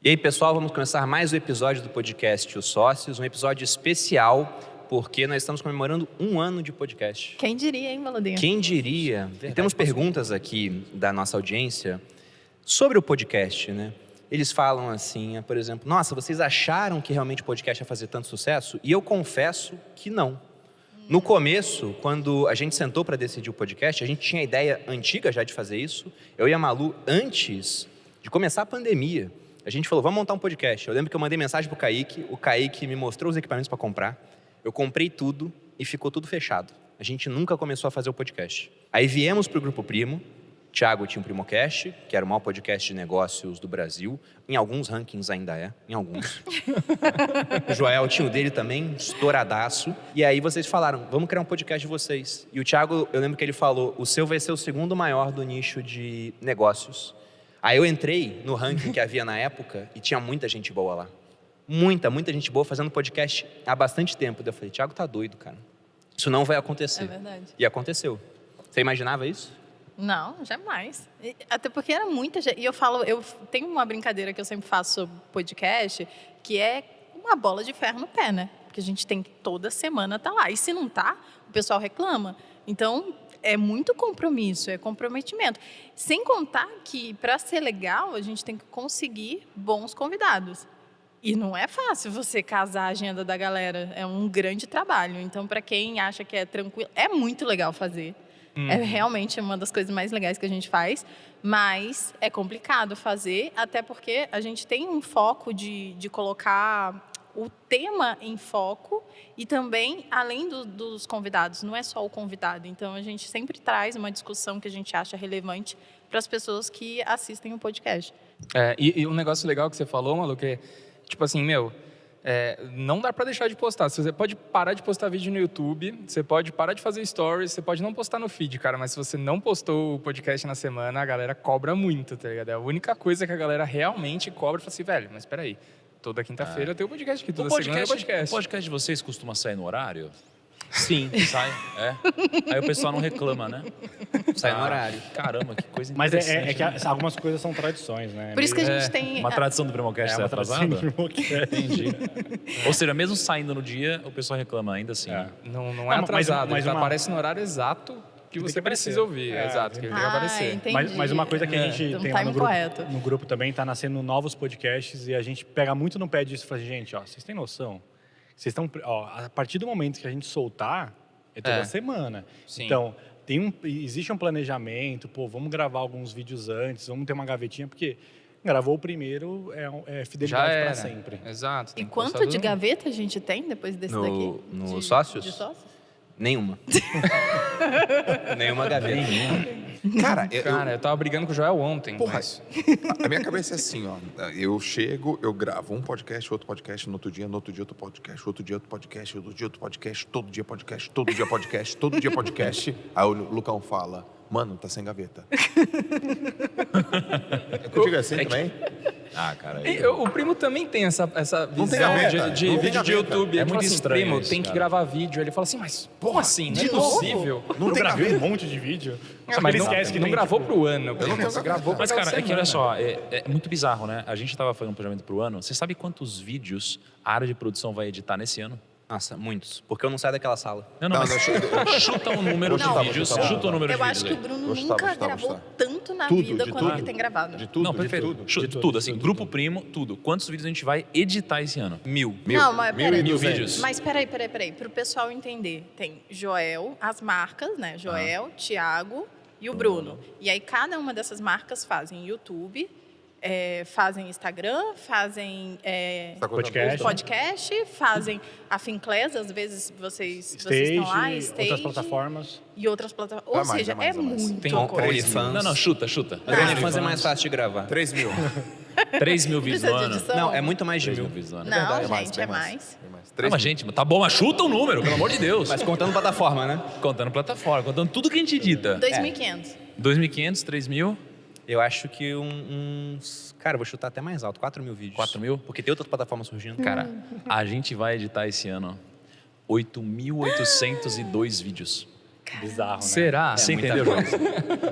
E aí, pessoal, vamos começar mais um episódio do podcast Os Sócios, um episódio especial, porque nós estamos comemorando 1 ano de podcast. Quem diria, hein, Valodinho? Quem diria? Verdade, e temos perguntas aqui da nossa audiência sobre o podcast, né? Eles falam assim, por exemplo, nossa, vocês acharam que realmente o podcast ia fazer tanto sucesso? E eu confesso que não. No começo, quando a gente sentou para decidir o podcast, a gente tinha a ideia antiga já de fazer isso. Eu e a Malu, antes de começar a pandemia, a gente falou, vamos montar um podcast. Eu lembro que eu mandei mensagem pro Kaique, o Kaique me mostrou os equipamentos para comprar. Eu comprei tudo e ficou tudo fechado. A gente nunca começou a fazer o podcast. Aí viemos pro Grupo Primo. Thiago tinha um Primocast, que era o maior podcast de negócios do Brasil. Em alguns rankings ainda é, em alguns. O Joel tinha o dele também, estouradaço. E aí vocês falaram, vamos criar um podcast de vocês. E o Thiago, eu lembro que ele falou, o seu vai ser o segundo maior do nicho de negócios. Aí eu entrei no ranking que havia na época e tinha muita gente boa lá. Muita gente boa fazendo podcast há bastante tempo. Daí eu falei, Thiago tá doido, cara. Isso não vai acontecer. É verdade. E aconteceu. Você imaginava isso? Não, jamais. Até porque era muita gente. E eu tenho uma brincadeira que eu sempre faço sobre podcast, que é uma bola de ferro no pé, né? Porque a gente tem que toda semana estar lá. E se não tá, o pessoal reclama. Então, é muito compromisso, é comprometimento. Sem contar que, para ser legal, a gente tem que conseguir bons convidados. E não é fácil você casar a agenda da galera. É um grande trabalho. Então, para quem acha que é tranquilo, é muito legal fazer. É realmente uma das coisas mais legais que a gente faz, mas é complicado fazer, até porque a gente tem um foco de colocar o tema em foco e também, além dos convidados, não é só o convidado. Então, a gente sempre traz uma discussão que a gente acha relevante para as pessoas que assistem o podcast. E um negócio legal que você falou, Malu, que é, tipo assim, não dá pra deixar de postar. Você pode parar de postar vídeo no YouTube, você pode parar de fazer stories, você pode não postar no feed, cara, mas se você não postou o podcast na semana, a galera cobra muito, tá ligado? É a única coisa que a galera realmente cobra, fala assim, velho, mas peraí, toda quinta-feira eu tenho podcast aqui, toda segunda é podcast. O podcast de vocês costuma sair no horário? Sim. Sai, Aí o pessoal não reclama, né? Sai no horário. Caramba, que coisa Mas interessante. é que algumas coisas são tradições, né? Por isso que a gente tem... Uma tradição do Primocast ser atrasada? Entendi. Ou seja, mesmo saindo no dia, o pessoal reclama ainda assim. Não é atrasado, mas aparece no horário exato que você precisa ouvir. Exato, que ele tem que aparecer. Entendi. Mas uma coisa que a gente tem lá no grupo também, está nascendo novos podcasts e a gente pega muito no pé disso e fala assim, gente, vocês têm noção? Vocês estão, a partir do momento que a gente soltar, é toda semana. Sim. Então, existe um planejamento, vamos gravar alguns vídeos antes, vamos ter uma gavetinha, porque gravou o primeiro, é fidelidade para sempre. Exato. E quanto de gaveta a gente tem depois desse daqui? No Sócios? De sócios? Nenhuma. Nenhuma gaveta. Cara, eu tava brigando com o Joel ontem. Porra, mas... a minha cabeça é assim, eu chego, eu gravo um podcast, outro podcast, no outro dia outro podcast, outro dia outro podcast, outro dia outro podcast, todo dia podcast, todo dia podcast, todo dia podcast. Aí o Lucão fala, mano, tá sem gaveta. É contigo assim também? Cara. O Primo também tem essa Não tem visão gaveta, de não tem vídeo de gaveta. YouTube. É Ele muito fala assim, estranho Primo, isso, tem que cara. gravar vídeo. Ele fala assim, mas como assim? Não é possível. Não tem gravei um monte de vídeo. Mas não gravou pro ano. Você gravou Mas, pra cara, semana. que olha só, é muito bizarro, né? A gente tava fazendo um planejamento pro ano. Você sabe quantos vídeos a área de produção vai editar nesse ano? Nossa, muitos. Porque eu não saio daquela sala. Mas chuta o número de vídeos. Chuta o número de Eu vídeos acho que o aí. Bruno nunca gravou tanto na vida quanto ele tem gravado. De tudo, Não, perfeito. de Tudo, assim, Grupo Primo, tudo. Quantos vídeos a gente vai editar esse ano? 1000. Não, mas peraí. 1.000 vídeos. Mas peraí. Pro pessoal entender. Tem Joel, as marcas, né? Joel, Thiago e o Bruno. E aí cada uma dessas marcas fazem YouTube, fazem Instagram, fazem podcast, fazem a Finclass, às vezes vocês estão lá, outras plataformas. E outras plataformas. Ou seja, é muito Tem coisa. OnlyFans. Não, chuta. OnlyFans é mais fácil de gravar. 3 mil. 3 mil vídeos no Precisa de ano. edição? Não, é muito mais de 3 1000. mil vídeos no ano. Não, Verdade, gente, é mais. Não, mas, gente, tá bom, mas chuta o número, pelo amor de Deus. Mas contando plataforma, né? Contando plataforma, contando tudo que a gente edita. 2.500. 2.500, 3.000, Eu acho que uns... Cara, eu vou chutar até mais alto. 4.000 vídeos. 4.000? Porque tem outras plataformas surgindo. Cara, a gente vai editar esse ano 8.802 vídeos. Bizarro, né? Será? Você muita entendeu, Joyce?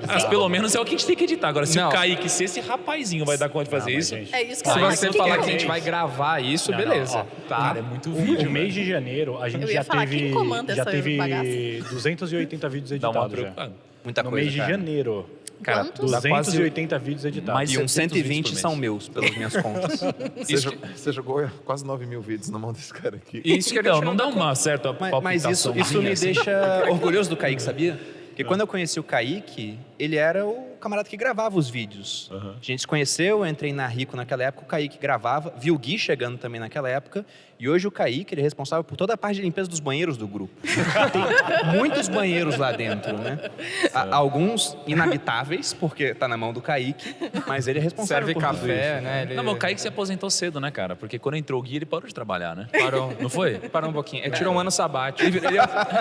Mas pelo menos é o que a gente tem que editar. Agora, se Não. o Kaique, se esse rapazinho vai dar conta de fazer mas, isso... gente, É isso que Se eu você acho falar que a é. gente vai gravar isso, Não, beleza. não, Tá. Cara, é muito O vídeo, mês de janeiro, a gente Eu ia já falar, teve, quem comanda já essa teve bagaça? 280 vídeos Dá uma editados já. preocupada. Muita No coisa, mês de cara. janeiro. Cara, Quantos? dá quase 280 vídeos editados. mais E uns 700 vídeos 120 por são mês. meus, pelas minhas contas. Você jogou quase 9 mil vídeos na mão desse cara aqui. Isso que a Então, gente não dá uma certa Mas isso me assim. deixa orgulhoso do Kaique, sabia? Porque quando eu conheci o Kaique, ele era o camarada que gravava os vídeos. A gente se conheceu, eu entrei na Rico naquela época, o Kaique gravava, vi o Gui chegando também naquela época, e hoje o Kaique ele é responsável por toda a parte de limpeza dos banheiros do grupo. Tem muitos banheiros lá dentro, né? Alguns inabitáveis, porque tá na mão do Kaique, mas ele é responsável serve por tudo café, isso. né? Ele Não, mas o Kaique se aposentou cedo, né, cara? Porque quando entrou o Gui, ele parou de trabalhar, né? Parou. Não foi? Parou um pouquinho. Ele tirou um ano sabático.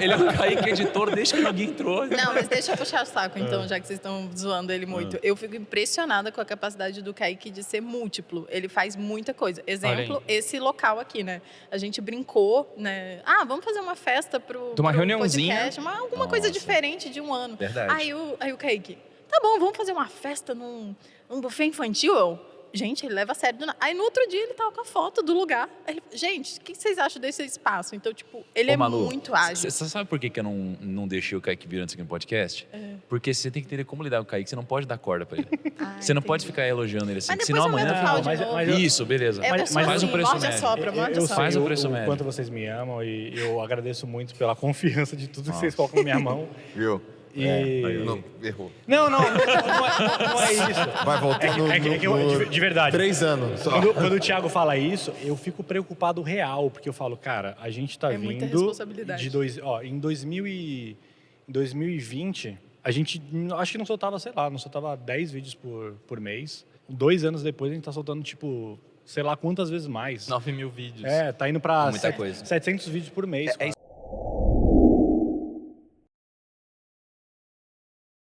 Ele é o Kaique editor desde que o Gui entrou. Não, mas deixa eu puxar o saco, então, já que vocês estão zoando ele muito. Eu fico impressionada com a capacidade do Kaique de ser múltiplo. Ele faz muita coisa. Exemplo, esse local aqui, né? A gente brincou, né? Ah, vamos fazer uma festa pro De uma reuniãozinha. podcast, alguma coisa diferente de um ano. Verdade. Aí o Kaique, tá bom, vamos fazer uma festa num buffet infantil? Gente, ele leva a sério. Aí no outro dia ele tava com a foto do lugar. Aí ele, gente, o que vocês acham desse espaço? Então, tipo, ele Ô, é Malu, muito ágil. Você sabe por que eu não deixei o Kaique vir antes aqui no podcast? Porque você tem que entender como lidar com o Kaique. Você não pode dar corda pra ele. Você não pode ficar elogiando ele assim. Mas Senão depois amanhã... aumenta o pau de mas- novo. mas- Isso, beleza. É, Mas- mas faz um preço morde a médio. sopra, morde a Eu sopra. Faz sei o preço médio. quanto vocês me amam e eu agradeço muito pela confiança de tudo que vocês colocam na minha mão. Viu? E... Não, errou. Não é isso. Vai voltar De verdade. 3 anos só. Quando o Thiago fala isso, eu fico preocupado real, porque eu falo, cara, a gente tá É muita vindo responsabilidade. em 2020, a gente acho que não soltava, sei lá, não soltava 10 vídeos por mês. 2 anos depois a gente tá soltando, tipo, sei lá quantas vezes mais. 9 mil vídeos. Tá indo pra Muita coisa. 700 vídeos por mês. É quase.